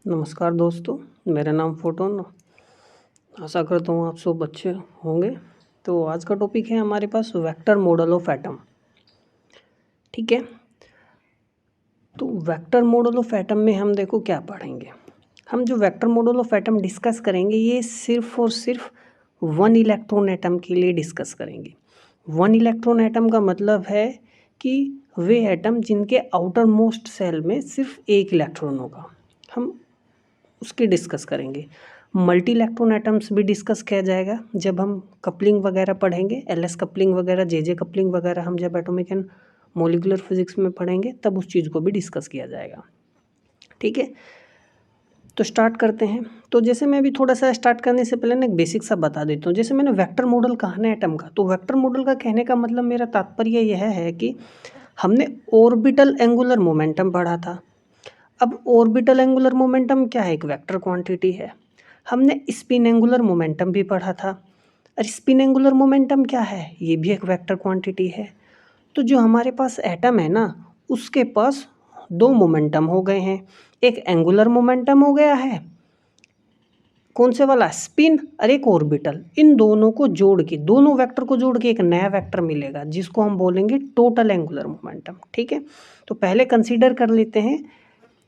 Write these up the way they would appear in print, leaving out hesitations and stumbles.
नमस्कार दोस्तों, मेरा नाम फोटोन। आशा करता हूँ आप सब अच्छे होंगे। तो आज का टॉपिक है हमारे पास वेक्टर मॉडल ऑफ एटम। ठीक है, तो वेक्टर मॉडल ऑफ एटम में हम देखो क्या पढ़ेंगे। हम जो vector model of atom discuss करेंगे ये सिर्फ और सिर्फ वन इलेक्ट्रॉन एटम के लिए डिस्कस करेंगे। वन इलेक्ट्रॉन एटम का मतलब है कि वे एटम जिनके आउटर मोस्ट सेल में सिर्फ एक इलेक्ट्रॉन होगा, हम उसकी डिस्कस करेंगे। मल्टी इलेक्ट्रॉन एटम्स भी डिस्कस किया जाएगा जब हम कपलिंग वगैरह पढ़ेंगे, एलएस कपलिंग वगैरह, जे कपलिंग वगैरह हम जब एटॉमिक एंड मॉलिक्यूलर फिजिक्स में पढ़ेंगे तब उस चीज़ को भी डिस्कस किया जाएगा। ठीक है, तो स्टार्ट करते हैं। तो जैसे मैं अभी थोड़ा सा स्टार्ट करने से पहले ना एक बेसिक सा बता देता हूँ। जैसे मैंने वेक्टर मॉडल कहा ना एटम का, तो वेक्टर मॉडल का कहने का मतलब मेरा तात्पर्य यह है कि हमने ऑर्बिटल एंगुलर मोमेंटम पढ़ा था। अब ऑर्बिटल एंगुलर मोमेंटम क्या है? एक वेक्टर क्वांटिटी है। हमने स्पिन एंगुलर मोमेंटम भी पढ़ा था, और स्पिन एंगुलर मोमेंटम क्या है? ये भी एक वेक्टर क्वांटिटी है। तो जो हमारे पास एटम है ना, उसके पास दो मोमेंटम हो गए हैं। एक एंगुलर मोमेंटम हो गया है, कौन से वाला? स्पिन, और एक ऑर्बिटल। इन दोनों को जोड़ के, दोनों वेक्टर को जोड़ के एक नया वेक्टर मिलेगा जिसको हम बोलेंगे टोटल एंगुलर मोमेंटम। ठीक है, तो पहले कंसीडर कर लेते हैं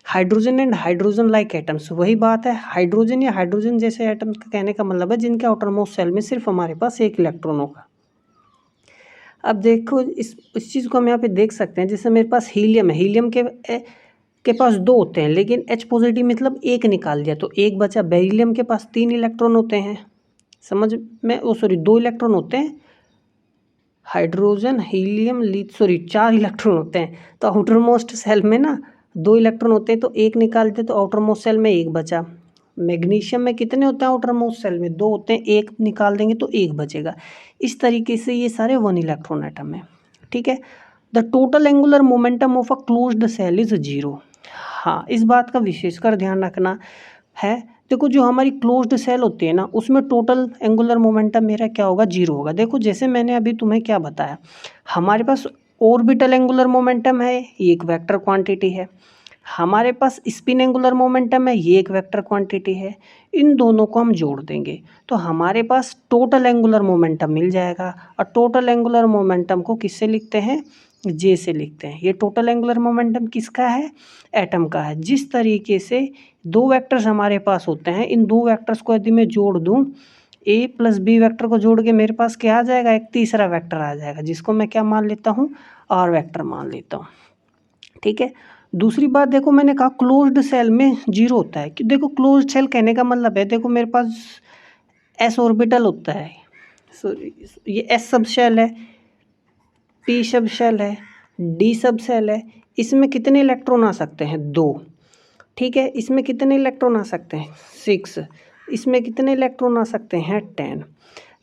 hydrogen and hydrogen like atoms. वही बात है, हाइड्रोजन या हाइड्रोजन जैसे एटम्स का कहने का मतलब है जिनके आउटर मोस्ट सेल में सिर्फ हमारे पास एक इलेक्ट्रॉन होगा। अब देखो इस चीज़ को हम यहाँ पे देख सकते हैं। जैसे मेरे पास हीलियम है, हीलियम के पास दो होते हैं, लेकिन H पॉजिटिव मतलब एक निकाल दिया तो एक बचा। बेरिलियम के पास तीन इलेक्ट्रॉन होते हैं, समझ में, दो इलेक्ट्रॉन होते हैं। हाइड्रोजन, हीलियम, सॉरी चार इलेक्ट्रॉन होते हैं। तो आउटर मोस्ट सेल में ना दो इलेक्ट्रॉन होते हैं, तो एक निकाल देते तो आउटर मोस्ट सेल में एक बचा। मैग्नीशियम में कितने होते हैं आउटर मोस्ट सेल में? दो होते हैं, एक निकाल देंगे तो एक बचेगा। इस तरीके से ये सारे वन इलेक्ट्रॉन एटम है। ठीक है, the total angular momentum of a closed shell is 0। हाँ, इस बात का विशेषकर ध्यान रखना है। देखो जो हमारी क्लोज्ड सेल होती है ना, उसमें टोटल एंगुलर मोमेंटम मेरा क्या होगा? 0 होगा। देखो जैसे मैंने अभी तुम्हें क्या बताया, हमारे पास ऑर्बिटल एंगुलर मोमेंटम है, ये एक वेक्टर क्वांटिटी है। हमारे पास स्पिन एंगुलर मोमेंटम है, ये एक वेक्टर क्वांटिटी है। इन दोनों को हम जोड़ देंगे तो हमारे पास टोटल एंगुलर मोमेंटम मिल जाएगा। और टोटल एंगुलर मोमेंटम को किससे लिखते हैं? जे से लिखते हैं। ये टोटल एंगुलर मोमेंटम किसका है? एटम का है। जिस तरीके से दो वेक्टर्स हमारे पास होते हैं, इन दो वेक्टर्स को यदि मैं जोड़ दूं, ए प्लस बी वेक्टर को जोड़ के मेरे पास क्या आ जाएगा? एक तीसरा वेक्टर आ जाएगा जिसको मैं क्या मान लेता हूँ? आर वेक्टर मान लेता हूँ। ठीक है, दूसरी बात देखो, मैंने कहा क्लोज्ड सेल में 0 होता है। कि देखो क्लोज्ड सेल कहने का मतलब है, देखो मेरे पास एस ऑर्बिटल होता है, सॉरी ये एस सब शेल है, पी सब शेल है, डी सब शेल है। इसमें कितने इलेक्ट्रॉन आ सकते हैं? 2। ठीक है, इसमें कितने इलेक्ट्रॉन आ सकते हैं? 6। इसमें कितने इलेक्ट्रॉन आ सकते हैं? 10।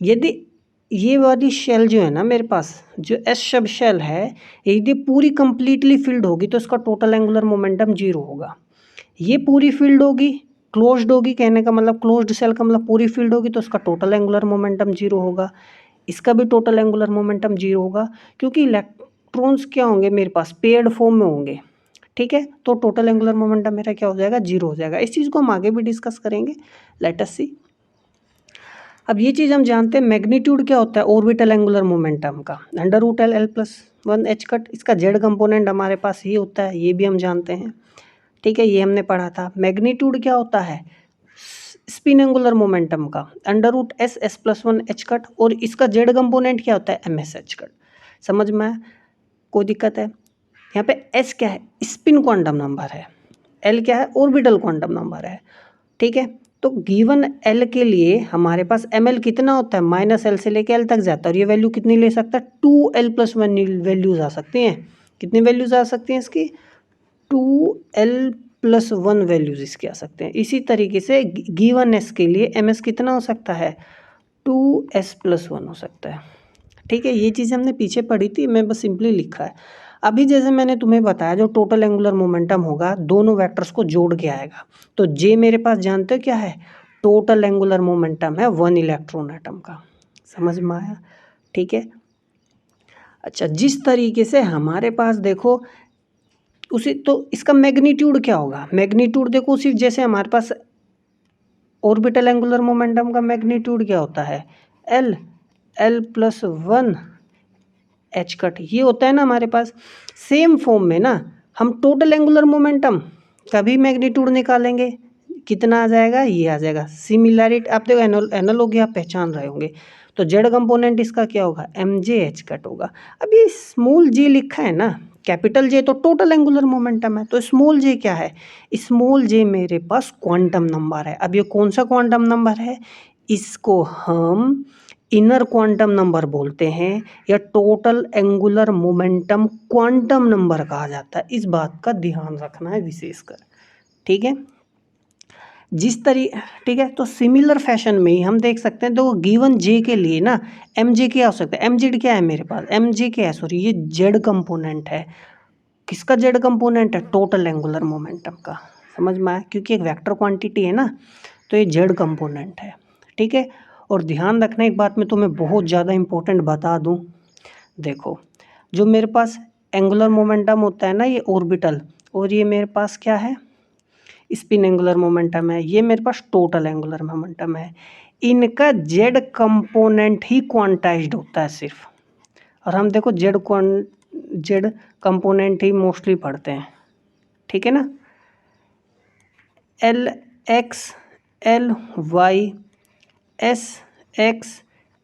यदि ये वाली शेल जो है ना मेरे पास, जो एस सब शेल है, यदि पूरी कंप्लीटली फिल्ड होगी तो इसका टोटल एंगुलर मोमेंटम 0 होगा। ये पूरी फिल्ड होगी, क्लोज्ड होगी, कहने का मतलब क्लोज्ड सेल का मतलब पूरी फिल्ड होगी, तो इसका टोटल एंगुलर मोमेंटम 0 होगा। इसका भी टोटल एंगुलर मोमेंटम 0 होगा, क्योंकि इलेक्ट्रॉन्स क्या होंगे मेरे पास? पेयर्ड फॉर्म में होंगे। ठीक है, तो टोटल एंगुलर मोमेंटम मेरा क्या हो जाएगा? 0 हो जाएगा। इस चीज़ को हम आगे भी डिस्कस करेंगे, लेट अस सी। अब ये चीज़ हम जानते हैं, मैग्नीट्यूड क्या होता है ऑर्बिटल एंगुलर मोमेंटम का? √L+1h। इसका जेड कंपोनेंट हमारे पास ये होता है, ये भी हम जानते हैं। ठीक है, ये हमने पढ़ा था। मैग्नीट्यूड क्या होता है स्पिन एंगुलर मोमेंटम का? √SS+1h। और इसका जेड कंपोनेंट क्या होता है? MS(h). समझ में आया? कोई दिक्कत है? यहाँ पे S क्या है? स्पिन क्वांटम नंबर है। L क्या है? ऑर्बिटल क्वांटम नंबर है। ठीक है, तो गिवन L के लिए हमारे पास ml कितना होता है? -L से लेके L तक जाता है। और ये वैल्यू कितनी ले सकता है? 2L+1 वैल्यूज आ सकती हैं। कितनी वैल्यूज आ सकती हैं इसकी? 2L+1 वैल्यूज इसके आ सकते हैं। इसी तरीके से गिवन S के लिए MS कितना हो सकता है? 2S+1 हो सकता है। ठीक है, ये चीज़ हमने पीछे पढ़ी थी, मैं बस सिंपली लिखा है। अभी जैसे मैंने तुम्हें बताया, जो टोटल एंगुलर मोमेंटम होगा दोनों वेक्टर्स को जोड़ के आएगा। तो जे मेरे पास जानते हो क्या है? टोटल एंगुलर मोमेंटम है वन इलेक्ट्रॉन एटम का। समझ में आया? ठीक है, अच्छा, जिस तरीके से हमारे पास देखो उसी तो इसका मैग्नीट्यूड क्या होगा, मैग्नीट्यूड देखो सिर्फ जैसे हमारे पास ऑर्बिटल एंगुलर मोमेंटम का मैग्नीट्यूड क्या होता है, एल प्लस 1 एच कट, ये होता है ना हमारे पास। सेम फॉर्म में ना हम टोटल एंगुलर मोमेंटम का भी मैग्नीट्यूड निकालेंगे, कितना आ जाएगा, ये आ जाएगा। सिमिलैरिटी आप देखो एनालॉजी आप पहचान रहे होंगे। तो जेड कंपोनेंट इसका क्या होगा, एम जे एच कट होगा। अब ये स्मॉल जे लिखा है ना, कैपिटल जे तो टोटल एंगुलर मोमेंटम है, तो स्मॉल जे क्या है, स्मॉल जे मेरे पास क्वांटम नंबर है। अब ये कौन सा क्वांटम नंबर है, इसको हम इनर क्वांटम नंबर बोलते हैं या total angular momentum quantum number कहा जाता है। इस बात का ध्यान रखना है विशेषकर, ठीक है। ठीक है, तो सिमिलर फैशन में ही हम देख सकते हैं, तो गिवन जे के लिए ना एम जे क्या हो सकता है, एम जेड क्या है मेरे पास, एम जे क्या है, सॉरी ये जेड कंपोनेंट है। किसका जेड कंपोनेंट है, टोटल एंगुलर मोमेंटम का। समझ में आया, क्योंकि एक वेक्टर क्वांटिटी है ना, तो ये जेड कंपोनेंट है, ठीक है। और ध्यान रखना एक बात मैं तुम्हें बहुत ज़्यादा इंपॉर्टेंट बता दूं, देखो जो मेरे पास एंगुलर मोमेंटम होता है ना, ये ऑर्बिटल, और ये मेरे पास क्या है, स्पिन एंगुलर मोमेंटम है, ये मेरे पास टोटल एंगुलर मोमेंटम है। इनका जेड कंपोनेंट ही क्वांटाइज्ड होता है सिर्फ, और हम देखो जेड कंपोनेंट ही मोस्टली पढ़ते हैं, ठीक है ना। L X L Y S X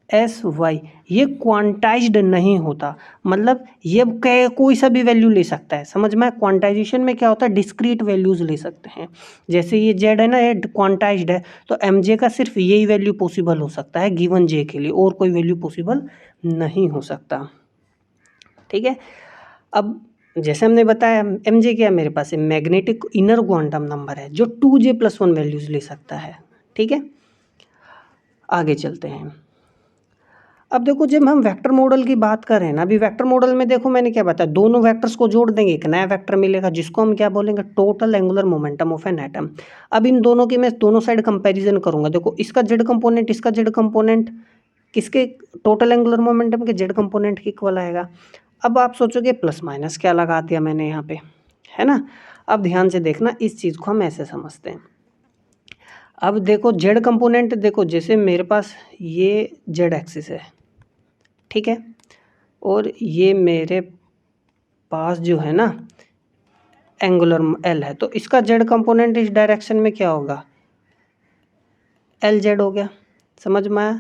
S Y ये क्वांटाइज्ड नहीं होता, मतलब ये कोई सा भी वैल्यू ले सकता है। समझ में, क्वांटाइजेशन में क्या होता है, डिस्क्रीट वैल्यूज ले सकते हैं। जैसे ये जेड है ना, ये क्वांटाइज्ड है, तो एम जे का सिर्फ यही वैल्यू पॉसिबल हो सकता है गिवन जे के लिए, और कोई वैल्यू पॉसिबल नहीं हो सकता, ठीक है। अब जैसे हमने बताया एम जे क्या है मेरे पास, मैग्नेटिक इनर क्वांटम नंबर है जो 2J+1 वैल्यूज ले सकता है, ठीक है। आगे चलते हैं। अब देखो जब हम वेक्टर मॉडल की बात कर रहे हैं ना, अभी वेक्टर मॉडल में देखो मैंने क्या बताया, दोनों वेक्टर्स को जोड़ देंगे एक नया वेक्टर मिलेगा जिसको हम क्या बोलेंगे, total angular momentum of an atom. अब इन दोनों की मैं दोनों साइड कंपैरिजन करूंगा, देखो इसका जेड कंपोनेंट इसका जेड कंपोनेंट किसके, टोटल एंगुलर मोमेंटम के जेड कंपोनेंट के इक्वल आएगा। अब आप सोचोगे प्लस माइनस क्या लगा दिया मैंने यहाँ पे, है ना। अब ध्यान से देखना, इस चीज़ को हम ऐसे समझते हैं। अब देखो जेड कंपोनेंट, देखो जैसे मेरे पास ये जेड एक्सिस है, ठीक है, और ये मेरे पास जो है ना एंगुलर एल है, तो इसका जेड कंपोनेंट इस डायरेक्शन में क्या होगा, एल जेड हो गया। समझ में आया।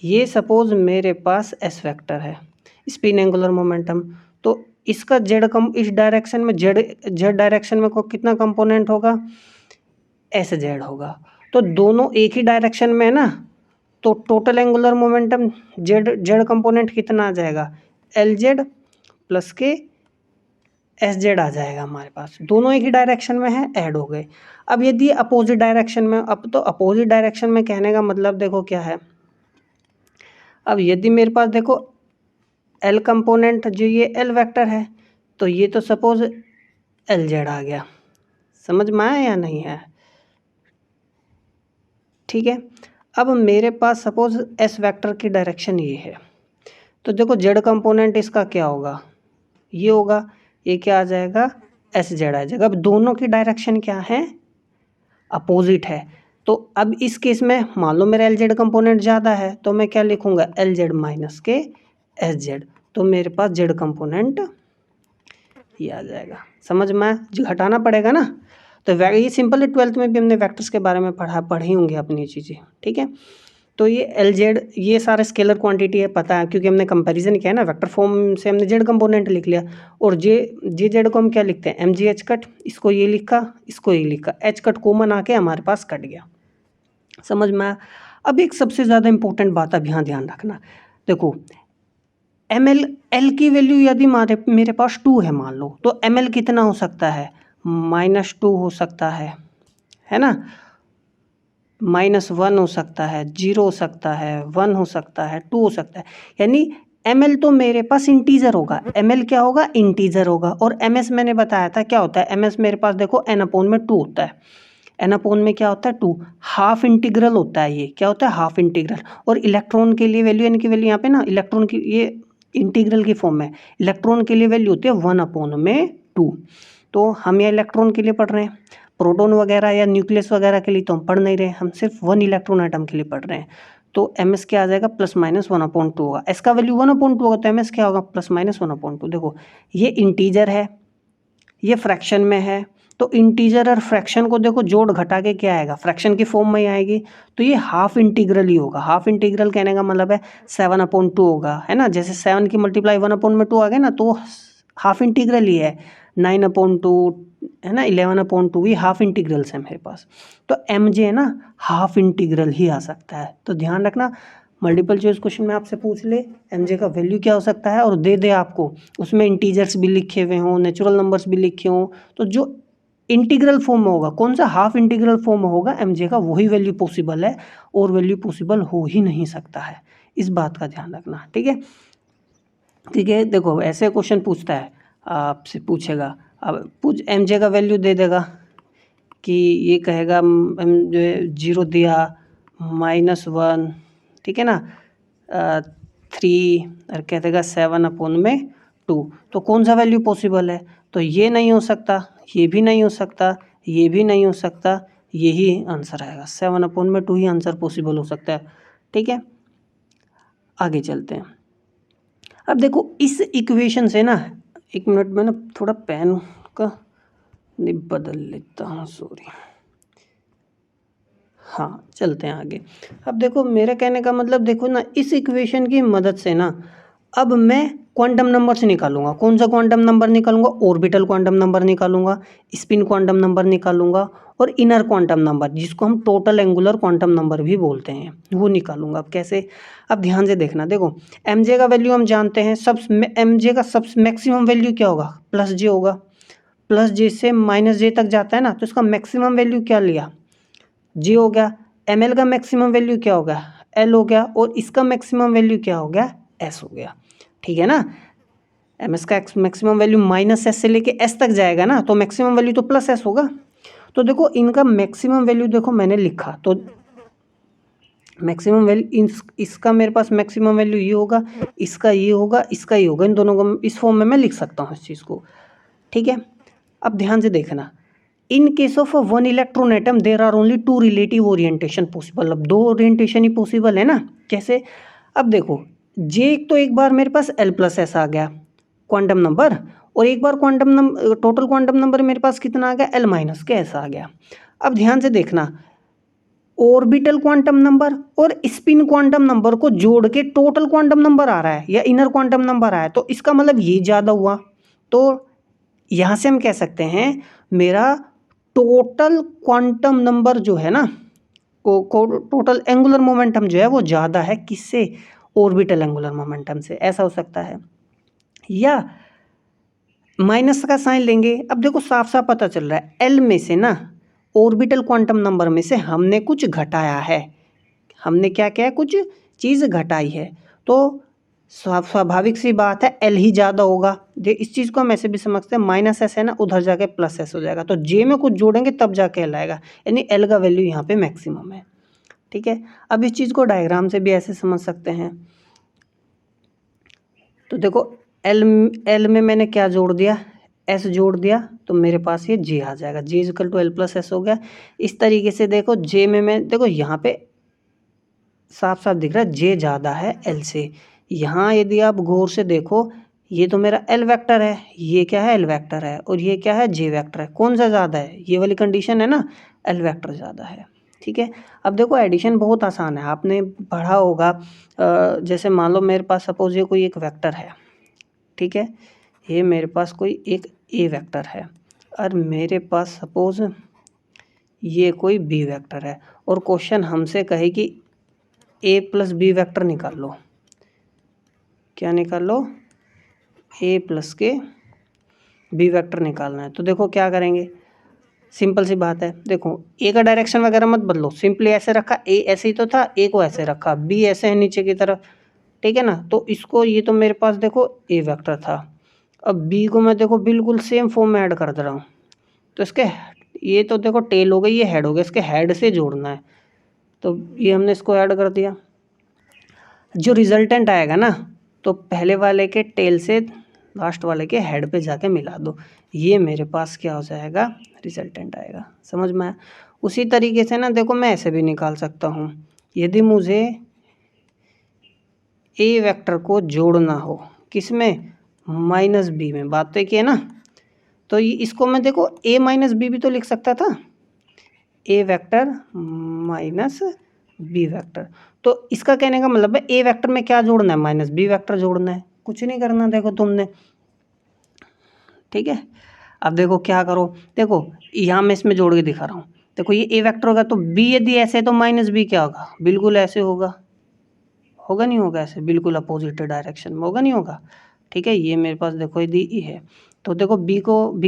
ये सपोज मेरे पास एस वेक्टर है, स्पिन एंगुलर मोमेंटम, तो इसका जेड इस डायरेक्शन में जेड डायरेक्शन में को कितना कंपोनेंट होगा, एस जेड होगा। तो दोनों एक ही डायरेक्शन में है ना, तो total angular momentum Z component कितना आ जाएगा, एल जेड प्लस के एस जेड आ जाएगा हमारे पास। दोनों एक ही डायरेक्शन में है, ऐड हो गए। अब यदि अपोजिट डायरेक्शन में, अब तो अपोजिट डायरेक्शन में कहने का मतलब देखो क्या है, अब यदि मेरे पास देखो एल कंपोनेंट जो ये एल वेक्टर है, तो ये तो सपोज एल जेड आ गया। समझ में आया या नहीं है, ठीक है। अब मेरे पास सपोज एस वेक्टर की डायरेक्शन ये है, तो देखो जेड कंपोनेंट इसका क्या होगा, ये होगा, ये क्या आ जाएगा, एस जेड आ जाएगा। अब दोनों की डायरेक्शन क्या है, अपोजिट है। तो अब इस केस में मान लो मेरा एल जेड कंपोनेंट ज़्यादा है, तो मैं क्या लिखूंगा, एल जेड माइनस के एस जेड, तो मेरे पास जेड कंपोनेंट ये आ जाएगा। समझ में आया, जो घटाना पड़ेगा ना, तो ये सिंपल है, 12th में भी हमने वेक्टर्स के बारे में पढ़ी होंगी अपनी चीज़ें, ठीक है। तो ये एल जेड ये सारे स्केलर क्वांटिटी है, पता है, क्योंकि हमने कंपैरिजन किया है ना, वेक्टर फॉर्म से हमने जेड कंपोनेंट लिख लिया। और जे जेड को हम क्या लिखते हैं, एम जी एच कट, इसको ये लिखा इसको ये लिखा, एच कट कॉमन आके हमारे पास कट गया। समझ में आया। अब एक सबसे ज़्यादा इंपॉर्टेंट बात अब यहाँ ध्यान रखना, देखो एम एल की वैल्यू यदि मेरे पास 2 है मान लो, तो एम एल कितना हो सकता है, -2 हो सकता है ना, -1 हो सकता है, 0 हो सकता है, 1 हो सकता है, 2 हो सकता है। यानी एम एल तो मेरे पास इंटीजर होगा, एम एल क्या होगा, इंटीजर होगा। और एम एस मैंने बताया था क्या होता है, एम एस मेरे पास देखो एन अपॉन में 2 होता है, एन अपॉन में क्या होता है 2, हाफ इंटीग्रल होता है, ये क्या होता है, हाफ इंटीग्रल। और इलेक्ट्रॉन के लिए वैल्यू, एन की वैल्यू यहाँ पे ना, इलेक्ट्रॉन की ये इंटीग्रल की फॉर्म में, इलेक्ट्रॉन के लिए वैल्यू होती है 1/2। तो हम या इलेक्ट्रॉन के लिए पढ़ रहे हैं, प्रोटॉन वगैरह या न्यूक्लियस वगैरह के लिए तो हम पढ़ नहीं रहे, हम सिर्फ 1 इलेक्ट्रॉन एटम के लिए पढ़ रहे हैं। तो एम एस क्या आ जाएगा, ±1/2 होगा। एस का वैल्यू 1/2 होगा तो एम एस क्या होगा, ±1/2। देखो ये इंटीजर है, ये फ्रैक्शन में है, तो इंटीजर और फ्रैक्शन को देखो जोड़ घटा के क्या आएगा, फ्रैक्शन की फॉर्म में ही आएगी, तो ये हाफ इंटीग्रल ही होगा। हाफ इंटीग्रल कहने का मतलब है 7/2 होगा, है ना। जैसे 7 की मल्टीप्लाई 1/2 आ गया ना, तो हाफ इंटीग्रल ही है। 9/2 है ना, 11/2, ये हाफ इंटीग्रल्स है मेरे पास। तो एम जे है ना हाफ इंटीग्रल ही आ सकता है। तो ध्यान रखना, मल्टीपल चॉइस क्वेश्चन में आपसे पूछ ले एम जे का वैल्यू क्या हो सकता है और दे दे आपको, उसमें इंटीजर्स भी लिखे हुए हों, नेचुरल नंबर्स भी लिखे हों, तो जो इंटीग्रल फॉर्म में होगा, कौन सा हाफ इंटीग्रल फॉर्म में होगा एम जे का, वही वैल्यू पॉसिबल है, और वैल्यू पॉसिबल हो ही नहीं सकता है। इस बात का ध्यान रखना, ठीक है। ठीक है, देखो ऐसे क्वेश्चन पूछता है, आपसे पूछेगा, अब पूछ एम जे का वैल्यू दे देगा कि ये कहेगा जो है 0 दिया, -1, ठीक है ना, 3 और कह देगा 7/2। तो कौन सा वैल्यू पॉसिबल है, तो ये नहीं हो सकता, ये भी नहीं हो सकता, ये भी नहीं हो सकता, यही आंसर आएगा, 7/2 ही आंसर पॉसिबल हो सकता है। ठीक है, आगे चलते हैं। अब देखो इस इक्वेशन से ना, 1 मिनट में ना थोड़ा पेन का बदल लेता हूँ, सॉरी। हाँ, चलते हैं आगे। अब देखो मेरा कहने का मतलब, देखो ना इस इक्वेशन की मदद से ना अब मैं क्वांटम नंबर से निकालूंगा। कौन सा क्वांटम नंबर निकालूंगा, ऑर्बिटल क्वांटम नंबर निकालूंगा, स्पिन क्वांटम नंबर निकालूंगा, और इनर क्वांटम नंबर जिसको हम टोटल एंगुलर क्वांटम नंबर भी बोलते हैं, वो निकालूंगा। अब कैसे, अब ध्यान से देखना। देखो एम जे का वैल्यू हम जानते हैं, सब एम जे का सब मैक्सिमम वैल्यू क्या होगा, प्लस जे होगा। प्लस जे से माइनस जे तक जाता है ना, तो इसका मैक्सिमम वैल्यू क्या लिया, जी हो गया। एम एल का मैक्सिमम वैल्यू क्या हो गया, एल हो गया, और इसका मैक्सिमम वैल्यू क्या हो गया, एस हो गया। ठीक है ना, एम एस का मैक्सिमम वैल्यू -s से लेके एस तक जाएगा ना, तो मैक्सिमम वैल्यू तो +s होगा। तो देखो इनका मैक्सिमम वैल्यू देखो मैंने लिखा, तो मैक्सिमम वैल्यू इसका मेरे पास मैक्सिमम वैल्यू ये होगा, इसका ये होगा, इसका ये होगा, इन दोनों को इस फॉर्म में मैं लिख सकता हूँ इस चीज़ को। ठीक है, अब ध्यान से देखना, in case of 1 electron atom there are only 2 relative orientation possible. अब 2 ओरिएंटेशन ही पॉसिबल है ना, कैसे, अब देखो जे तो एक बार मेरे पास L+s आ गया क्वांटम नंबर, और एक बार quantum number, total quantum number मेरे पास कितना आ गया, L-s आ गया। अब ध्यान से देखना, ऑर्बिटल क्वांटम नंबर और स्पिन क्वांटम नंबर को जोड़ के टोटल क्वांटम नंबर आ रहा है या इनर क्वांटम नंबर आया है, तो इसका मतलब ये ज़्यादा हुआ। तो यहाँ से हम कह सकते हैं मेरा टोटल क्वांटम नंबर जो है ना, टोटल एंगुलर मोमेंटम जो है वो ज़्यादा है किससे, ऑर्बिटल एंगुलर मोमेंटम से। ऐसा हो सकता है, या माइनस का साइन लेंगे। अब देखो साफ साफ पता चल रहा है, एल में से ना ऑर्बिटल क्वांटम नंबर में से हमने कुछ घटाया है, हमने क्या किया है, कुछ चीज़ घटाई है, तो स्वाभाविक सी बात है एल ही ज़्यादा होगा। इस चीज़ को हम ऐसे भी समझते हैं, -s है ना, उधर जाके +s हो जाएगा, तो जे में कुछ जोड़ेंगे तब जाके एल आएगा, यानी एल का वैल्यू यहाँ पे मैक्सिमम है। ठीक है, अब इस चीज़ को डायग्राम से भी ऐसे समझ सकते हैं। तो देखो एल में मैंने क्या जोड़ दिया, एस जोड़ दिया, तो मेरे पास ये जे आ जाएगा, जे इक्वल टू L+s हो गया। इस तरीके से देखो जे में मैं देखो यहाँ पे साफ साफ दिख रहा है जे ज़्यादा है एल से। यहाँ यदि आप गौर से देखो, ये तो मेरा एल वेक्टर है, ये क्या है, एल वेक्टर है, और ये क्या है, जे वेक्टर है। कौन सा ज़्यादा है, ये वाली कंडीशन है ना, एल वेक्टर ज़्यादा है। ठीक है, अब देखो एडिशन बहुत आसान है, आपने पढ़ा होगा। जैसे मान लो मेरे पास सपोज ये कोई एक वेक्टर है, ठीक है, ये मेरे पास कोई एक ए वेक्टर है, और मेरे पास सपोज ये कोई बी वेक्टर है, और क्वेश्चन हमसे कहे कि A+B वेक्टर निकाल लो। क्या निकाल लो, A+ के B वेक्टर निकालना है। तो देखो क्या करेंगे, सिंपल सी बात है, देखो ए का डायरेक्शन वगैरह मत बदलो, सिंपली ऐसे रखा, ए ऐसे ही तो था, ए को ऐसे रखा, बी ऐसे है नीचे की तरफ। ठीक है ना, तो इसको, ये तो मेरे पास देखो ए वेक्टर था, अब बी को मैं देखो बिल्कुल सेम फॉर्म में ऐड कर दे रहा हूँ, तो इसके ये तो देखो टेल हो गई, ये हेड हो गया, इसके हेड से जोड़ना है, तो ये हमने इसको ऐड कर दिया। जो रिजल्टेंट आएगा ना, तो पहले वाले के टेल से लास्ट वाले के हेड पे जाके मिला दो, ये मेरे पास क्या हो जाएगा, रिजल्टेंट आएगा। समझ में आया? उसी तरीके से ना देखो मैं ऐसे भी निकाल सकता हूँ, यदि मुझे ए वेक्टर को जोड़ना हो किसमें, माइनस बी में, बात तो एक है ना, तो ये इसको मैं देखो ए माइनस बी भी तो लिख सकता था, ए वेक्टर माइनस बी वेक्टर। तो इसका कहने का मतलब है ए वेक्टर में क्या जोड़ना है, माइनस बी वेक्टर जोड़ना है, कुछ नहीं करना देखो तुमने। ठीक है, अब देखो क्या करो, देखो यहाँ मैं इसमें जोड़ के दिखा रहा हूँ, देखो ये ए वेक्टर होगा तो बी यदि ऐसे है तो माइनस बी क्या होगा, बिल्कुल ऐसे होगा, होगा नहीं होगा, ऐसे बिल्कुल अपोजिट डायरेक्शन में होगा नहीं होगा। ठीक है, ये मेरे पास देखो यदि ई है तो देखो बी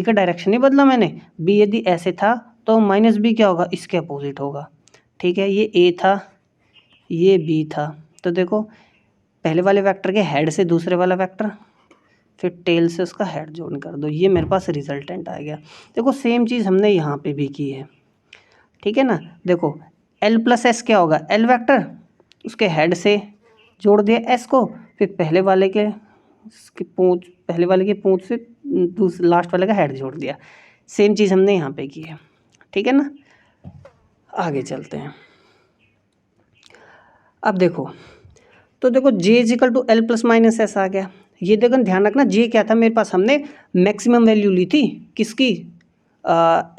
का डायरेक्शन ही बदला मैंने, बी यदि ऐसे था तो माइनस बी क्या होगा, इसके अपोजिट होगा। ठीक है, ये ए था, ये बी था, तो देखो पहले वाले वेक्टर के हेड से दूसरे वाला वेक्टर, फिर टेल से उसका हेड जोड़ कर दो, ये मेरे पास रिजल्टेंट आ गया। देखो सेम चीज़ हमने यहाँ पे भी की है। ठीक है ना, देखो एल प्लस एस क्या होगा, एल वेक्टर उसके हेड से जोड़ दिया एस को, फिर पहले वाले के पूंछ से लास्ट वाले का हेड जोड़ दिया। सेम चीज़ हमने यहाँ पे की है। ठीक है ना, आगे चलते हैं। अब देखो तो देखो J is equal to L plus minus S आ गया। ये देखो ध्यान रखना, जे क्या था मेरे पास, हमने मैक्सिमम वैल्यू ली थी किसकी,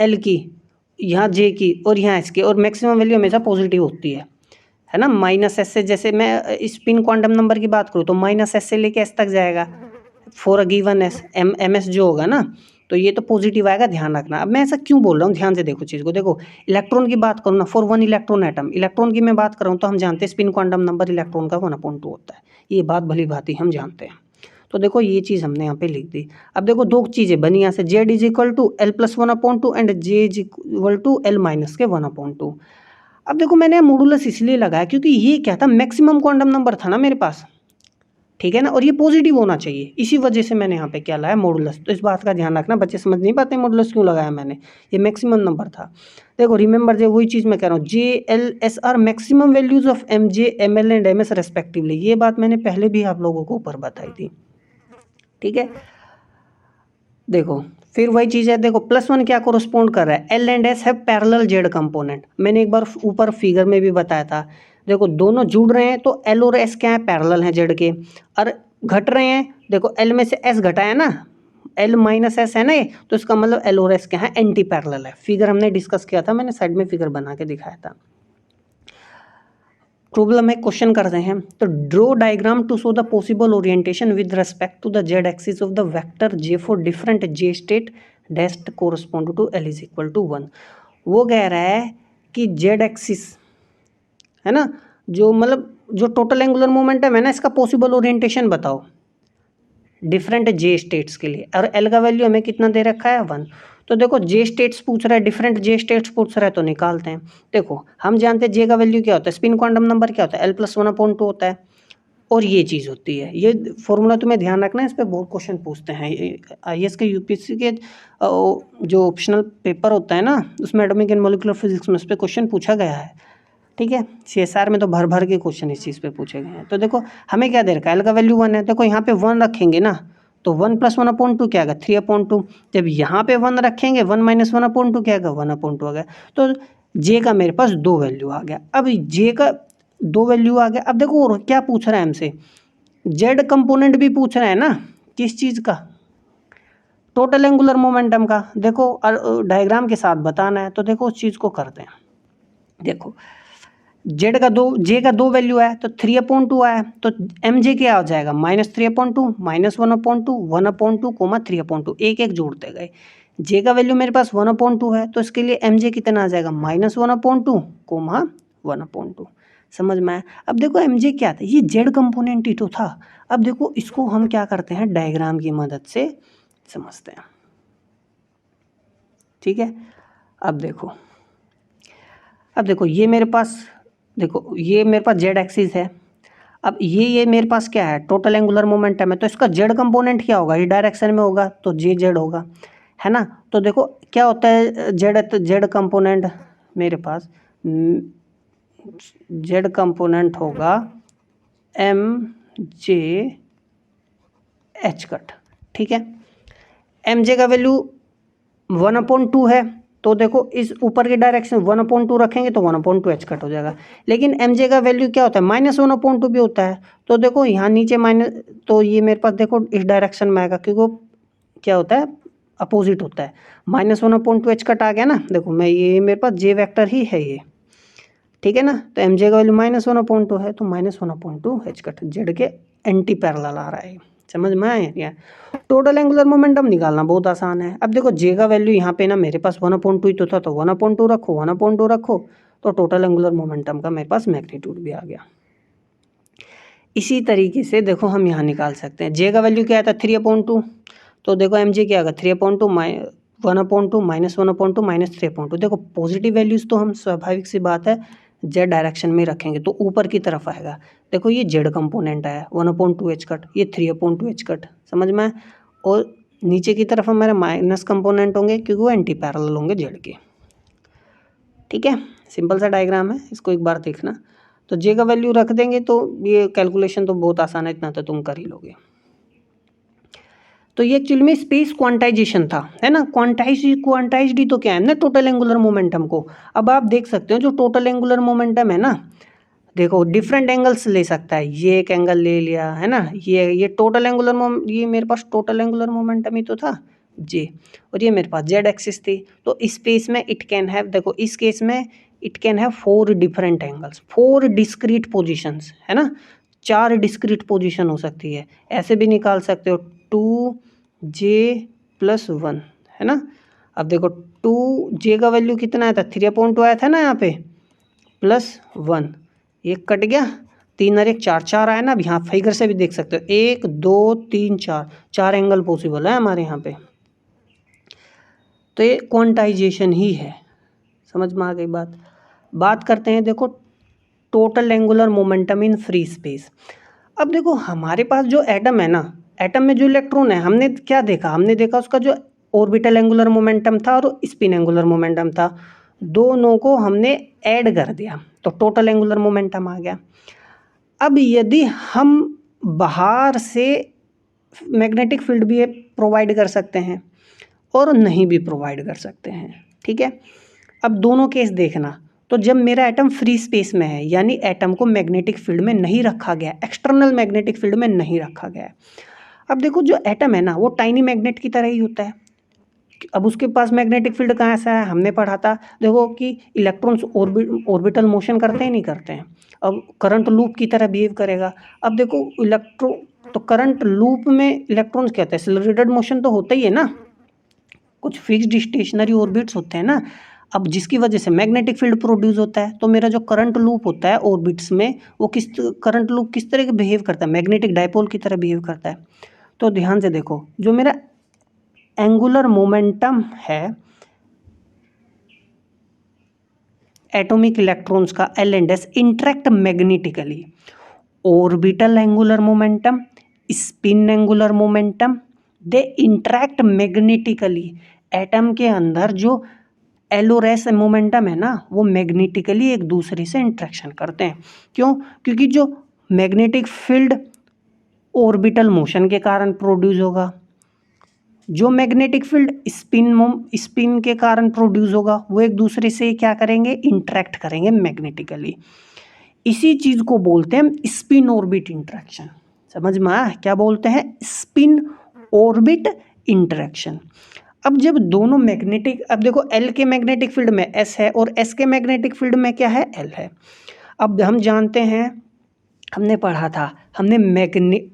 एल की, यहाँ जे की और यहाँ एस की, और मैक्सिमम वैल्यू हमेशा पॉजिटिव होती है ना। माइनस एस से, जैसे मैं स्पिन क्वांटम नंबर की बात करूँ तो माइनस एस से लेके एस तक जाएगा for a given S, M S जो होगा ना, तो ये तो पॉजिटिव आएगा, ध्यान रखना। अब मैं ऐसा क्यों बोल रहा हूँ, ध्यान से देखो चीज़ को। देखो इलेक्ट्रॉन की बात करूँ ना, for one electron atom, electron की मैं बात करूँ तो हम जानते हैं स्पिन क्वांटम नंबर इलेक्ट्रॉन का 1/2 होता है, ये बात भली भांति हम जानते हैं। तो देखो ये चीज़ हमने यहाँ पे लिख दी। अब देखो दो चीज़ें बनी यहाँ से, Z is equal to L plus 1/2 and J is equal to L minus के 1/2। अब देखो मैंने मॉडुलस इसलिए लगाया क्योंकि ये क्या था, मैक्सिमम क्वांटम नंबर था ना मेरे पास। ठीक है ना, और ये पॉजिटिव होना चाहिए, इसी वजह से मैंने यहाँ पे क्या लाया, मॉडुलस। तो इस बात का ध्यान रखना, बच्चे समझ नहीं पाते मॉडुलस क्यों लगाया मैंने, ये मैक्सिमम नंबर था। देखो रिमेंबर, जो वही चीज़ मैं कह रहा हूँ, J L S are maximum values of M J M L and M S respectively, ये बात मैंने पहले भी आप लोगों को ऊपर बताई थी। ठीक है, देखो फिर वही चीज़ है, देखो +1 क्या कोरस्पोंड कर रहा है, L and S have parallel Z component, मैंने एक बार ऊपर फिगर में भी बताया था। देखो दोनों जुड़ रहे हैं तो एल और एस क्या है, पैरेलल हैं जेड के, और घट रहे हैं, देखो एल में से एस घटाया ना, एल माइनस एस है ना ये, तो इसका मतलब एल और एस क्या है, एंटी पैरेलल है। फिगर हमने डिस्कस किया था, मैंने साइड में फिगर बना के दिखाया था। प्रॉब्लम है, क्वेश्चन कर रहे हैं, तो draw diagram to show the possible orientation with respect to the Z axis of the vector J for different J state डेस्ट correspond to L is equal to 1। वो कह रहा है कि जेड एक्सिस है ना, जो मतलब जो टोटल एंगुलर मोमेंटम है ना, इसका पॉसिबल ओरिएंटेशन बताओ डिफरेंट जे स्टेट्स के लिए, और एल का वैल्यू हमें कितना दे रखा है, 1। तो देखो जे स्टेट्स पूछ रहा है, डिफरेंट जे स्टेट्स पूछ रहा है, तो निकालते हैं। देखो हम जानते हैं जे का वैल्यू क्या होता है, स्पिन क्वांटम नंबर क्या होता है, एल प्लस 1/2 होता है, और ये चीज़ होती है, ये फॉर्मूला तुम्हें ध्यान रखना है, इस पर बहुत क्वेश्चन पूछते हैं। IAS के यूपीएससी के जो ऑप्शनल पेपर होता है ना, उसमें एटॉमिक एंड मॉलिक्यूलर फिजिक्स में उस पर क्वेश्चन पूछा गया है। ठीक है, CSR में तो भर भर के क्वेश्चन इस चीज़ पे पूछे गए हैं। तो देखो हमें क्या दे रखा है, एल का वैल्यू 1 है, देखो यहाँ पे 1 रखेंगे ना, तो 1 + 1/2 क्या आएगा, 3/2। जब यहाँ पे 1 रखेंगे, 1 - 1/2 क्या आएगा, 1/2 आ गया। तो जे का मेरे पास 2 वैल्यू आ गया। अब जे का 2 वैल्यू आ गया। अब देखो और क्या पूछ रहा है हमसे, जेड कंपोनेंट भी पूछ रहा है ना, किस चीज़ का, टोटल एंगुलर मोमेंटम का। देखो डायग्राम के साथ बताना है, तो देखो उस चीज़ को करते हैं। देखो जे का 2 वैल्यू है, तो 3/2 आया, तो एम जे क्या हो जाएगा, -3/2, -1/2, 1/2, 3/2, एक एक जोड़ते गए। जे का वैल्यू मेरे पास 1/2 है, तो इसके लिए एम जे कितना आ जाएगा, -1/2, 1/2। समझ में आया। अब देखो एम जे क्या था, ये जेड कंपोनेंट ही तो था। अब देखो इसको हम क्या करते हैं, डायग्राम की मदद से समझते हैं। ठीक है, अब देखो ये मेरे पास, देखो ये मेरे पास जेड एक्सिस है। अब ये मेरे पास क्या है, टोटल एंगुलर मोमेंटम है, तो इसका जेड कंपोनेंट क्या होगा, ये डायरेक्शन में होगा, तो जे जेड होगा, है ना। तो देखो क्या होता है जेड कंपोनेंट, मेरे पास जेड कंपोनेंट होगा एम जे एच कट, ठीक है। एम जे का वैल्यू 1/2 है, तो देखो इस ऊपर की डायरेक्शन 1/2 रखेंगे तो 1/2 एच कट हो जाएगा। लेकिन एम जे का वैल्यू क्या होता है, -1/2 भी होता है। तो देखो यहाँ नीचे माइनस, तो ये मेरे पास देखो इस डायरेक्शन में आएगा, क्योंकि वो क्या होता है, अपोजिट होता है। -1/2 एच कट आ गया ना, देखो मैं ये मेरे पास जे वेक्टर ही है ये, ठीक है ना। तो एम जे का वैल्यू -1/2 है, तो -1/2 एच कट जेड के एंटी पैरेलल आ रहा है। समझ में आया क्या। टोटल एंगुलर मोमेंटम निकालना बहुत आसान है। अब देखो जे का वैल्यू यहाँ पे ना मेरे पास 1/2 ही तो था, तो 1/2 रखो, 1/2 रखो, तो टोटल एंगुलर मोमेंटम का मेरे पास मैग्नीट्यूड भी आ गया। इसी तरीके से देखो हम यहाँ निकाल सकते हैं, जे का वैल्यू क्या था 3/2, तो देखो एम जे क्या आएगा 3/2 1/2 -1/2 -3/2। देखो पॉजिटिव वैल्यूज तो हम स्वाभाविक सी बात है जेड डायरेक्शन में रखेंगे तो ऊपर की तरफ आएगा। देखो ये जेड कंपोनेंट आया 1/2 एच कट, ये 3/2 एच कट, समझ में। और नीचे की तरफ हमारे माइनस कंपोनेंट होंगे क्योंकि वो एंटी पैरेलल होंगे जेड के। ठीक है, सिंपल सा डायग्राम है, इसको एक बार देखना। तो जे का वैल्यू रख देंगे तो ये कैलकुलेशन तो बहुत आसान है, इतना तो तुम कर ही लोगे। तो ये एक्चुअली में स्पेस क्वांटाइजेशन था, है ना। क्वांटाइज्ड ही तो क्या है ना, टोटल एंगुलर मोमेंटम को। अब आप देख सकते हो जो टोटल एंगुलर मोमेंटम है ना, देखो डिफरेंट एंगल्स ले सकता है, ये एक एंगल ले लिया है ना, ये टोटल एंगुलर ये मेरे पास टोटल एंगुलर मोमेंटम ही तो था जे, और ये मेरे पास जेड एक्सिस थी। तो स्पेस में इट कैन हैव, देखो इस केस में it can have 4 different angles, 4 discrete positions, है ना, 4 डिस्क्रीट पोजीशन हो सकती है। ऐसे भी निकाल सकते हो 2j+1, है ना। अब देखो 2j का वैल्यू कितना आया था 3/2 आया था ना यहाँ पे, +1, एक कट गया, 3 और 1 4, 4 आया ना। अब यहाँ फिगर से भी देख सकते हो 1 2 3 4, 4 एंगल पॉसिबल है हमारे यहाँ पे। तो ये क्वांटाइजेशन ही है, समझ में आ गई बात। बात करते हैं देखो total angular momentum in free space. अब देखो हमारे पास जो एटम है ना, एटम में जो इलेक्ट्रॉन है, हमने क्या देखा, हमने देखा उसका जो ऑर्बिटल एंगुलर मोमेंटम था और स्पिन एंगुलर मोमेंटम था, दोनों को हमने ऐड कर दिया तो टोटल एंगुलर मोमेंटम आ गया। अब यदि हम बाहर से मैग्नेटिक फील्ड भी प्रोवाइड कर सकते हैं और नहीं भी प्रोवाइड कर सकते हैं, ठीक है। अब दोनों केस देखना, तो जब मेरा एटम फ्री स्पेस में है यानी एटम को मैग्नेटिक फील्ड में नहीं रखा गया, एक्सटर्नल मैग्नेटिक फील्ड में नहीं रखा गया है। अब देखो जो एटम है ना वो टाइनी मैग्नेट की तरह ही होता है। अब उसके पास मैग्नेटिक फील्ड कहाँ से है, हमने पढ़ा था देखो कि इलेक्ट्रॉन्स ऑर्बिटल मोशन करते हैं नहीं करते हैं। अब करंट लूप की तरह बिहेव करेगा। अब देखो तो करंट लूप में इलेक्ट्रॉन्स क्या होता है, एक्सेलरेटेड मोशन तो होता ही है ना, कुछ फिक्स्ड स्टेशनरी ऑर्बिट्स होते हैं ना। अब जिसकी वजह से मैग्नेटिक फील्ड प्रोड्यूस होता है, तो मेरा जो करंट लूप होता है ऑर्बिट्स में, वो करंट लूप किस तरह के बिहेव करता है, मैग्नेटिक डायपोल की तरह बिहेव करता है। तो ध्यान से देखो जो मेरा एंगुलर मोमेंटम है एटॉमिक इलेक्ट्रॉन्स का L and S interact magnetically, orbital angular momentum, spin angular momentum, they interact magnetically. Atom के अंदर जो एल और एस मोमेंटम है ना वो मैग्नेटिकली एक दूसरे से इंट्रैक्शन करते हैं। क्यों, क्योंकि जो मैग्नेटिक फील्ड ऑर्बिटल मोशन के कारण प्रोड्यूस होगा, जो मैग्नेटिक फील्ड स्पिन के कारण प्रोड्यूस होगा, वो एक दूसरे से क्या करेंगे, इंटरेक्ट करेंगे मैग्नेटिकली। इसी चीज को बोलते हैं स्पिन ऑर्बिट इंटरेक्शन। समझ में आया क्या बोलते हैं, स्पिन ऑर्बिट इंटरेक्शन। अब जब दोनों मैग्नेटिक, अब देखो एल के मैग्नेटिक फील्ड में एस है और एस के मैग्नेटिक फील्ड में क्या है, एल है। अब हम जानते हैं, हमने पढ़ा था, हमने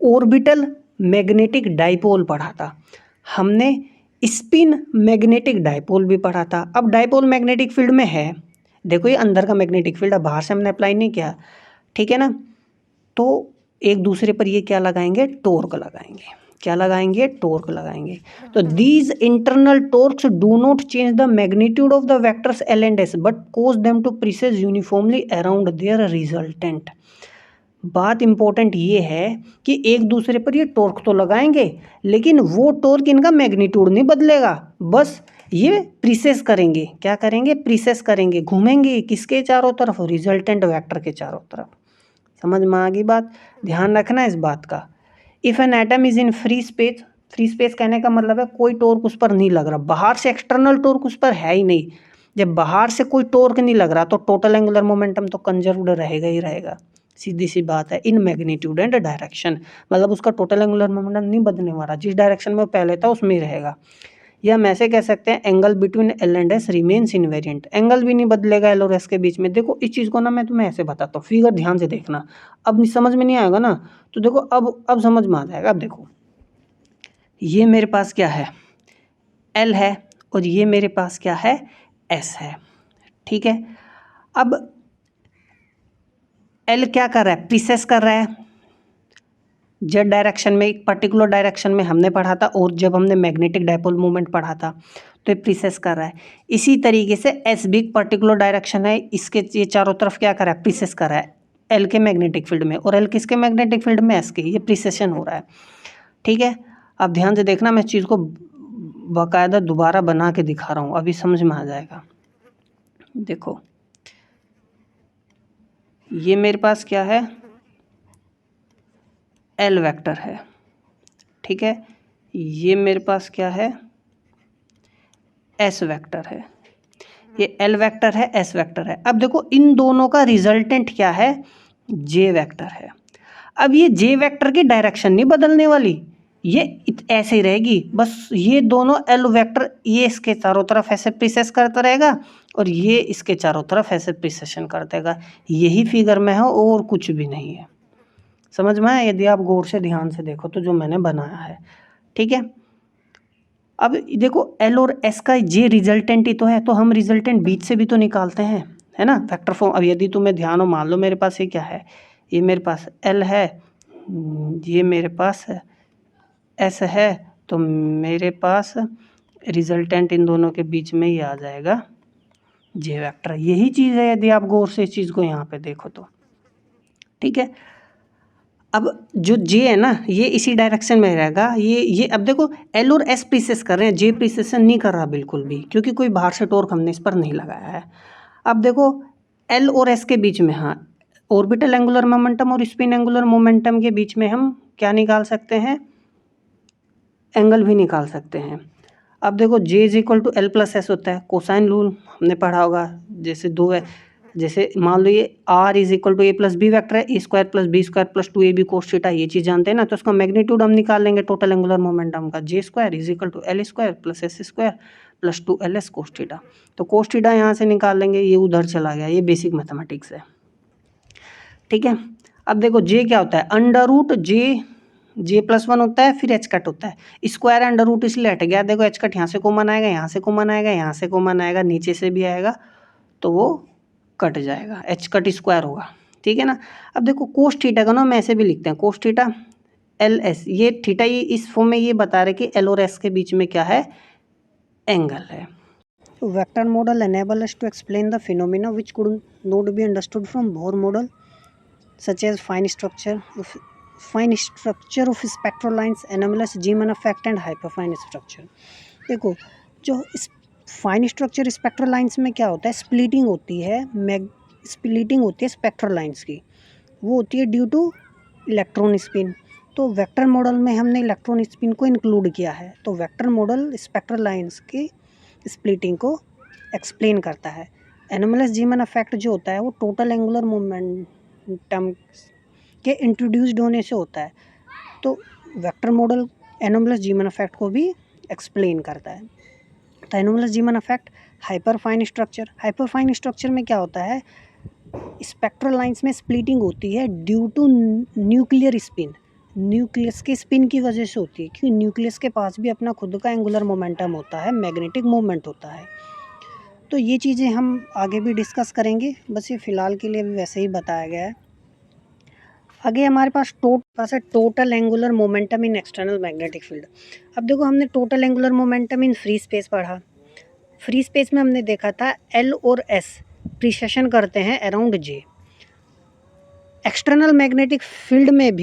ऑर्बिटल मैग्नेटिक डाइपोल पढ़ा था, हमने स्पिन मैग्नेटिक डाइपोल भी पढ़ा था। अब डाइपोल मैग्नेटिक फील्ड में है, देखो ये अंदर का मैग्नेटिक फील्ड है, बाहर से हमने अप्लाई नहीं किया, ठीक है ना। तो एक दूसरे पर ये क्या लगाएंगे, टॉर्क लगाएंगे, क्या लगाएंगे, टॉर्क लगाएंगे। तो these internal torques do not change the magnitude of the vectors L and S but cause them to precess uniformly around their resultant. बात इंपॉर्टेंट ये है कि एक दूसरे पर ये टॉर्क तो लगाएंगे लेकिन वो टॉर्क इनका मैग्नीट्यूड नहीं बदलेगा, बस ये प्रीसेस करेंगे, क्या करेंगे, प्रीसेस करेंगे, घूमेंगे किसके चारों तरफ, रिजल्टेंट वेक्टर के चारों तरफ। समझ में आ गई बात, ध्यान रखना इस बात का। If an atom is in free space, free space कहने का मतलब है कोई टॉर्क उस पर नहीं लग रहा, बाहर से एक्सटर्नल टॉर्क उस पर है ही नहीं। जब बाहर से कोई टॉर्क नहीं लग रहा तो टोटल एंगुलर मोमेंटम तो कंजर्व्ड रहेगा ही रहेगा, सीधी सी बात है। इन मैग्नीट्यूड एंड डायरेक्शन, मतलब उसका टोटल एंगुलर मोमेंटम नहीं बदलने वाला, जिस डायरेक्शन में वो पहले था उसमें ही रहेगा। या हम ऐसे कह सकते हैं angle between L and S remains invariant, angle भी नहीं बदलेगा एल और एस के बीच में। देखो इस चीज़ को ना मैं तुम्हें ऐसे बताता हूँ, फिगर ध्यान से देखना, अब समझ में नहीं आएगा ना तो देखो अब समझ में आ जाएगा। अब देखो ये मेरे पास क्या है, एल है, और ये मेरे पास क्या है, एस है, ठीक है। अब एल क्या कर रहा है, प्रीसेस कर रहा है जेड डायरेक्शन में, एक पर्टिकुलर डायरेक्शन में हमने पढ़ा था, और जब हमने मैग्नेटिक डायपोल मूवमेंट पढ़ा था तो ये प्रीसेस कर रहा है। इसी तरीके से एस भी एक पर्टिकुलर डायरेक्शन है, इसके ये चारों तरफ क्या कर रहा है, प्रीसेस कर रहा है एल के मैग्नेटिक फील्ड में, और एल किसके मैग्नेटिक फील्ड में, एस के, ये प्रीसेशन हो रहा है, ठीक है। अब ध्यान से देखना, मैं इस चीज़ को बाकायदा दोबारा बना के दिखा रहा हूँ, अभी समझ में आ जाएगा। देखो ये मेरे पास क्या है, एल वेक्टर है, ठीक है। ये मेरे पास क्या है, एस वेक्टर है, ये एल वेक्टर है, एस वेक्टर है। अब देखो इन दोनों का रिजल्टेंट क्या है, जे वेक्टर है। अब ये जे वेक्टर की डायरेक्शन नहीं बदलने वाली, ये ऐसे ही रहेगी, बस ये दोनों एल वेक्टर ये इसके चारों तरफ ऐसे प्रीसेस करता रहेगा और ये इसके चारों तरफ ऐसे प्रीसेशन कर देगा, यही फिगर में है और कुछ भी नहीं है। समझ में आया? यदि आप गौर से ध्यान से देखो तो जो मैंने बनाया है, ठीक है। अब देखो एल और एस का जे रिजल्टेंट ही तो है, तो हम रिजल्टेंट बीच से भी तो निकालते हैं, है ना, वेक्टर फॉर्म। अब यदि तुम्हें ध्यान हो, मान लो मेरे पास ये क्या है, ये मेरे पास एल है, ये मेरे पास एस है, तो मेरे पास रिजल्टेंट इन दोनों के बीच में ही आ जाएगा जे वेक्टर। यही चीज़ है यदि आप गौर से इस चीज़ को यहाँ पे देखो तो, ठीक है। अब जो जे है ना ये इसी डायरेक्शन में रहेगा, ये अब देखो एल और एस प्रीसेस कर रहे हैं, जे प्रीसेशन नहीं कर रहा बिल्कुल भी, क्योंकि कोई बाहर से टॉर्क हमने इस पर नहीं लगाया है। अब देखो एल और एस के बीच में, हाँ, ऑर्बिटल एंगुलर मोमेंटम और स्पिन एंगुलर मोमेंटम के बीच में हम क्या निकाल सकते हैं, एंगल भी निकाल सकते हैं। अब देखो J is equal to L plus S होता है, कोसाइन रूल हमने पढ़ा होगा, जैसे दो है, जैसे मान लो ये R is equal to A plus B vector है, A square plus B square plus 2ab cos theta, ये चीज़ जानते हैं ना, तो उसका मैग्नीट्यूड हम निकाल लेंगे टोटल एंगुलर मोमेंटम का, J square is equal to L square plus S square plus 2ls cos theta. तो कोस थीटा यहाँ से निकाल लेंगे, ये उधर चला गया, ये बेसिक मैथमेटिक्स है, ठीक है। अब देखो जे क्या होता है, अंडर रूट जे प्लस 1 होता है, फिर एच कट होता है, स्क्वायर अंडर रूट इसलिए हट गया, देखो एच कट यहाँ से कॉमन आएगा, यहाँ से कॉमन आएगा, यहाँ से कॉमन आएगा, नीचे से भी आएगा, तो वो कट जाएगा, एच कट स्क्वायर होगा, ठीक है ना। अब देखो कोस थीटा का ना हम ऐसे भी लिखते हैं, कोस थीटा एल एस, ये थीटा ये इस फॉर्म में ये बता रहे कि एल और एस के बीच में क्या है, एंगल है। Vector model enable us to explain the phenomena which could not be understood from Bohr model such as fine structure of spectral lines, anomalous Zeeman effect and hyperfine structure. देखो जो fine structure spectral lines में क्या होता है, splitting होती है, splitting होती है स्पेक्ट्रल लाइंस की, वो होती है ड्यू टू इलेक्ट्रॉन स्पिन। तो वेक्टर मॉडल में हमने इलेक्ट्रॉन स्पिन को इंक्लूड किया है, तो वेक्टर मॉडल स्पेक्ट्रल लाइंस की स्प्लिटिंग को एक्सप्लेन करता है। एनोमलस जीमन इफेक्ट जो होता है वो टोटल एंगुलर मोमेंटम के इंट्रोड्यूस्ड होने से होता है, तो vector model anomalous Zeeman effect को भी एक्सप्लेन करता है। तो anomalous Zeeman effect, hyperfine structure में क्या होता है, स्पेक्ट्रल लाइंस में स्प्लिटिंग होती है due to nuclear spin, nucleus के स्पिन की वजह से होती है, क्योंकि न्यूक्लियस के पास भी अपना खुद का एंगुलर मोमेंटम होता है, मैग्नेटिक मूवमेंट होता है। तो ये चीज़ें हम आगे भी डिस्कस करेंगे, बस ये फ़िलहाल के लिए भी वैसे ही बताया गया है। आगे हमारे पास है टोटल एंगुलर मोमेंटम इन एक्सटर्नल मैग्नेटिक फील्ड। अब देखो हमने total angular momentum in free space पढ़ा, फ्री स्पेस में हमने देखा था एल और एस प्रीसेशन करते हैं अराउंड जे। एक्सटर्नल मैग्नेटिक फील्ड में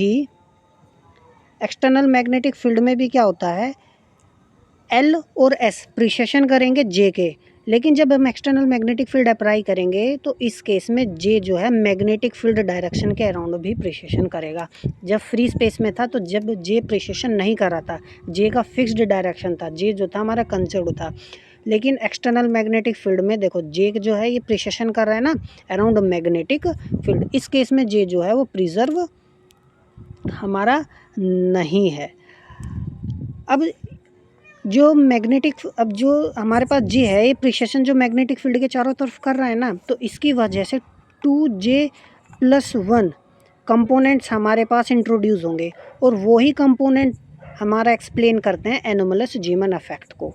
भी क्या होता है, एल और एस प्रीसेशन करेंगे जे के, लेकिन जब हम एक्सटर्नल मैग्नेटिक फील्ड अप्लाई करेंगे तो इस केस में जे जो है मैग्नेटिक फील्ड डायरेक्शन के अराउंड भी प्रिसिएशन करेगा। जब फ्री स्पेस में था तो जब जे प्रिसिएशन नहीं कर रहा था, जे का फिक्स्ड डायरेक्शन था, जे जो था हमारा कंसर्व्ड था। लेकिन एक्सटर्नल मैग्नेटिक फील्ड में देखो जे जो है ये प्रिसिएशन कर रहा है ना अराउंड मैग्नेटिक फील्ड, इस केस में जे जो है वो प्रिजर्व हमारा नहीं है। अब जो हमारे पास जे है ये प्रिसिएशन जो मैग्नेटिक फील्ड के चारों तरफ कर रहा है ना, तो इसकी वजह से 2J+1 कंपोनेंट्स हमारे पास इंट्रोड्यूस होंगे और वही कंपोनेंट हमारा एक्सप्लेन करते हैं एनोमलस जीमन इफेक्ट को।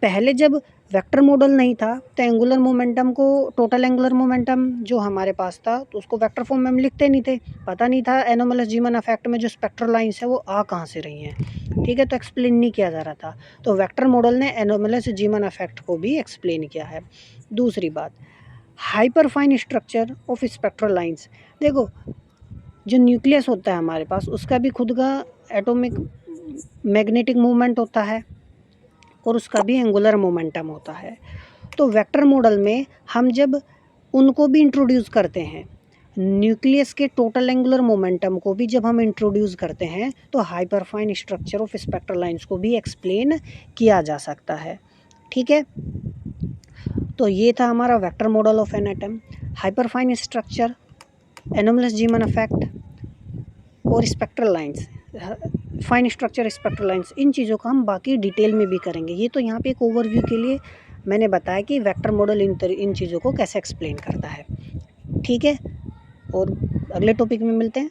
पहले जब वेक्टर मॉडल नहीं था तो एंगुलर मोमेंटम को, टोटल एंगुलर मोमेंटम जो हमारे पास था तो उसको वेक्टर फॉर्म में हम लिखते नहीं थे, पता नहीं था एनोमलस जीमन इफेक्ट में जो स्पेक्ट्रल लाइंस है वो आ कहाँ से रही हैं, ठीक है, तो एक्सप्लेन नहीं किया जा रहा था। तो वेक्टर मॉडल ने एनोमलस जीमन इफेक्ट को भी एक्सप्लेन किया है। दूसरी बात, hyperfine structure of spectral lines. देखो जो न्यूक्लियस होता है हमारे पास उसका भी खुद का एटॉमिक मैग्नेटिक मूवमेंट होता है और उसका भी एंगुलर मोमेंटम होता है। तो वेक्टर मॉडल में हम जब उनको भी इंट्रोड्यूस करते हैं, न्यूक्लियस के टोटल एंगुलर मोमेंटम को भी जब हम इंट्रोड्यूस करते हैं तो hyperfine structure of spectral lines को भी एक्सप्लेन किया जा सकता है, ठीक है। तो ये था हमारा vector model of an atom, hyperfine structure, anomalous Zeeman effect और spectral lines, fine structure spectral lines. इन चीज़ों का हम बाकी डिटेल में भी करेंगे। ये तो यहाँ पे एक ओवरव्यू के लिए मैंने बताया कि वेक्टर मॉडल इन चीज़ों को कैसे एक्सप्लेन करता है, ठीक है। और अगले टॉपिक में मिलते हैं।